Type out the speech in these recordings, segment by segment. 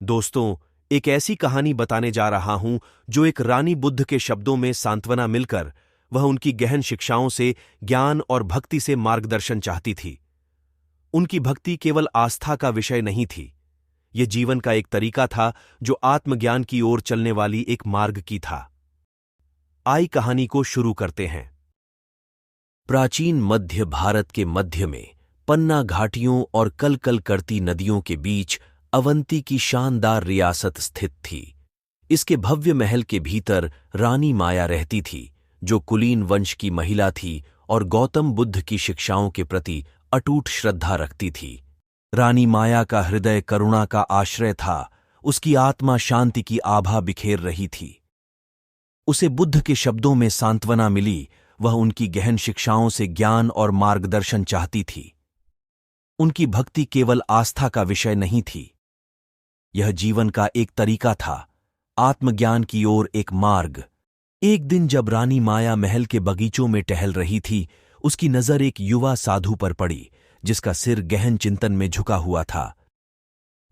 दोस्तों, एक ऐसी कहानी बताने जा रहा हूं जो एक रानी बुद्ध के शब्दों में सांत्वना मिलकर वह उनकी गहन शिक्षाओं से, ज्ञान और भक्ति से मार्गदर्शन चाहती थी। उनकी भक्ति केवल आस्था का विषय नहीं थी, यह जीवन का एक तरीका था जो आत्मज्ञान की ओर चलने वाली एक मार्ग की था। आई कहानी को शुरू करते हैं। प्राचीन मध्य भारत के मध्य में पन्ना घाटियों और कलकल करती नदियों के बीच अवंती की शानदार रियासत स्थित थी। इसके भव्य महल के भीतर रानी माया रहती थी, जो कुलीन वंश की महिला थी और गौतम बुद्ध की शिक्षाओं के प्रति अटूट श्रद्धा रखती थी। रानी माया का हृदय करुणा का आश्रय था, उसकी आत्मा शांति की आभा बिखेर रही थी। उसे बुद्ध के शब्दों में सांत्वना मिली, वह उनकी गहन शिक्षाओं से ज्ञान और मार्गदर्शन चाहती थी। उनकी भक्ति केवल आस्था का विषय नहीं थी, यह जीवन का एक तरीका था, आत्मज्ञान की ओर एक मार्ग। एक दिन जब रानी माया महल के बगीचों में टहल रही थी, उसकी नजर एक युवा साधु पर पड़ी, जिसका सिर गहन चिंतन में झुका हुआ था।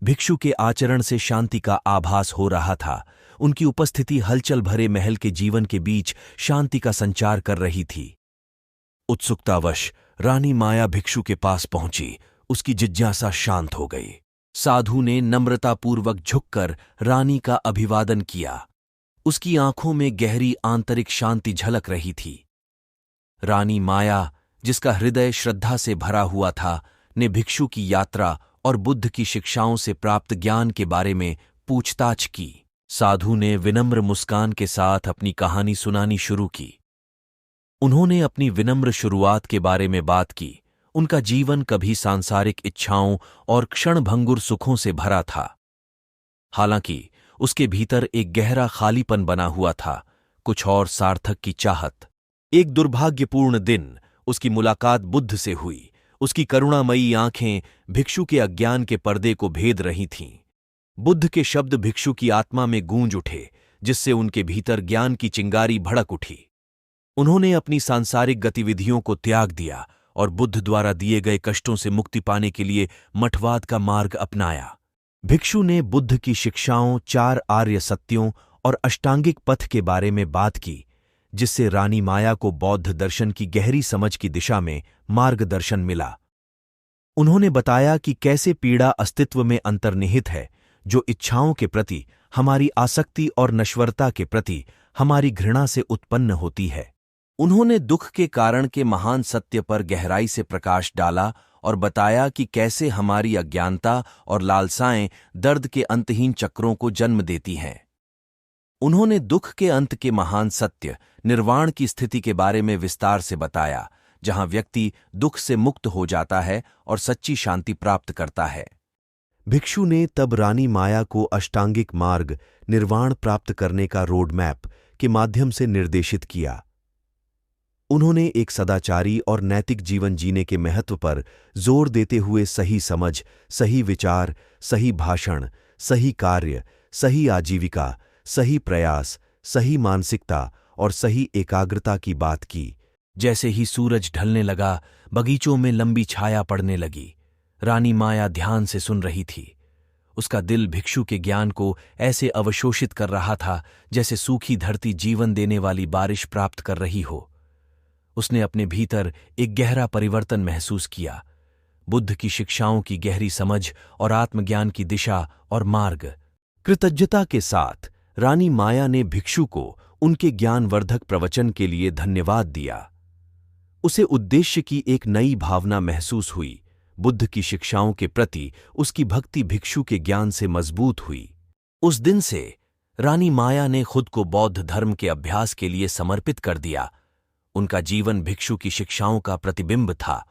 भिक्षु के आचरण से शांति का आभास हो रहा था। उनकी उपस्थिति हलचल भरे महल के जीवन के बीच शांति का संचार कर रही थी। उत्सुकतावश रानी माया भिक्षु के पास पहुंची, उसकी जिज्ञासा शांत हो गई। साधु ने नम्रतापूर्वक झुककर रानी का अभिवादन किया। उसकी आंखों में गहरी आंतरिक शांति झलक रही थी। रानी माया, जिसका हृदय श्रद्धा से भरा हुआ था, ने भिक्षु की यात्रा और बुद्ध की शिक्षाओं से प्राप्त ज्ञान के बारे में पूछताछ की। साधु ने विनम्र मुस्कान के साथ अपनी कहानी सुनानी शुरू की। उन्होंने अपनी विनम्र शुरुआत के बारे में बात की। उनका जीवन कभी सांसारिक इच्छाओं और क्षणभंगुर सुखों से भरा था। हालांकि उसके भीतर एक गहरा खालीपन बना हुआ था, कुछ और सार्थक की चाहत। एक दुर्भाग्यपूर्ण दिन उसकी मुलाकात बुद्ध से हुई। उसकी करुणामयी आंखें भिक्षु के अज्ञान के पर्दे को भेद रही थीं। बुद्ध के शब्द भिक्षु की आत्मा में गूंज उठे, जिससे उनके भीतर ज्ञान की चिंगारी भड़क उठी। उन्होंने अपनी सांसारिक गतिविधियों को त्याग दिया और बुद्ध द्वारा दिए गए कष्टों से मुक्ति पाने के लिए मठवाद का मार्ग अपनाया। भिक्षु ने बुद्ध की शिक्षाओं, 4 आर्य सत्यों और अष्टांगिक पथ के बारे में बात की, जिससे रानी माया को बौद्ध दर्शन की गहरी समझ की दिशा में मार्गदर्शन मिला। उन्होंने बताया कि कैसे पीड़ा अस्तित्व में अंतर्निहित है, जो इच्छाओं के प्रति हमारी आसक्ति और नश्वरता के प्रति हमारी घृणा से उत्पन्न होती है। उन्होंने दुख के कारण के महान सत्य पर गहराई से प्रकाश डाला और बताया कि कैसे हमारी अज्ञानता और लालसाएं दर्द के अंतहीन चक्रों को जन्म देती हैं। उन्होंने दुख के अंत के महान सत्य, निर्वाण की स्थिति के बारे में विस्तार से बताया, जहां व्यक्ति दुख से मुक्त हो जाता है और सच्ची शांति प्राप्त करता है। भिक्षु ने तब रानी माया को अष्टांगिक मार्ग, निर्वाण प्राप्त करने का रोड मैप के माध्यम से निर्देशित किया। उन्होंने एक सदाचारी और नैतिक जीवन जीने के महत्व पर जोर देते हुए सही समझ, सही विचार, सही भाषण, सही कार्य, सही आजीविका, सही प्रयास, सही मानसिकता और सही एकाग्रता की बात की। जैसे ही सूरज ढलने लगा, बगीचों में लंबी छाया पड़ने लगी। रानी माया ध्यान से सुन रही थी। उसका दिल भिक्षु के ज्ञान को ऐसे अवशोषित कर रहा था, जैसे सूखी धरती जीवन देने वाली बारिश प्राप्त कर रही हो। उसने अपने भीतर एक गहरा परिवर्तन महसूस किया। बुद्ध की शिक्षाओं की गहरी समझ और आत्मज्ञान की दिशा और मार्ग। कृतज्ञता के साथ रानी माया ने भिक्षु को उनके ज्ञानवर्धक प्रवचन के लिए धन्यवाद दिया। उसे उद्देश्य की एक नई भावना महसूस हुई। बुद्ध की शिक्षाओं के प्रति उसकी भक्ति भिक्षु के ज्ञान से मजबूत हुई। उस दिन से रानी माया ने खुद को बौद्ध धर्म के अभ्यास के लिए समर्पित कर दिया। उनका जीवन भिक्षु की शिक्षाओं का प्रतिबिंब था।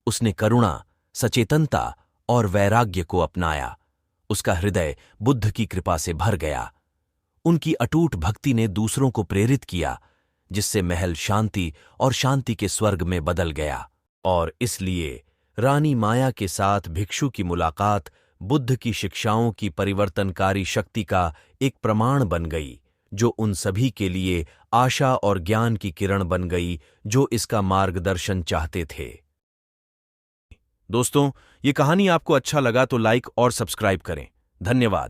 उसने करुणा, सचेतनता और वैराग्य को अपनाया। उसका हृदय बुद्ध की कृपा से भर गया। उनकी अटूट भक्ति ने दूसरों को प्रेरित किया, जिससे महल शांति और शांति के स्वर्ग में बदल गया। और इसलिए रानी माया के साथ भिक्षु की मुलाकात बुद्ध की शिक्षाओं की परिवर्तनकारी शक्ति का एक प्रमाण बन गई, जो उन सभी के लिए आशा और ज्ञान की किरण बन गई जो इसका मार्गदर्शन चाहते थे। दोस्तों, ये कहानी आपको अच्छा लगा तो लाइक और सब्सक्राइब करें। धन्यवाद।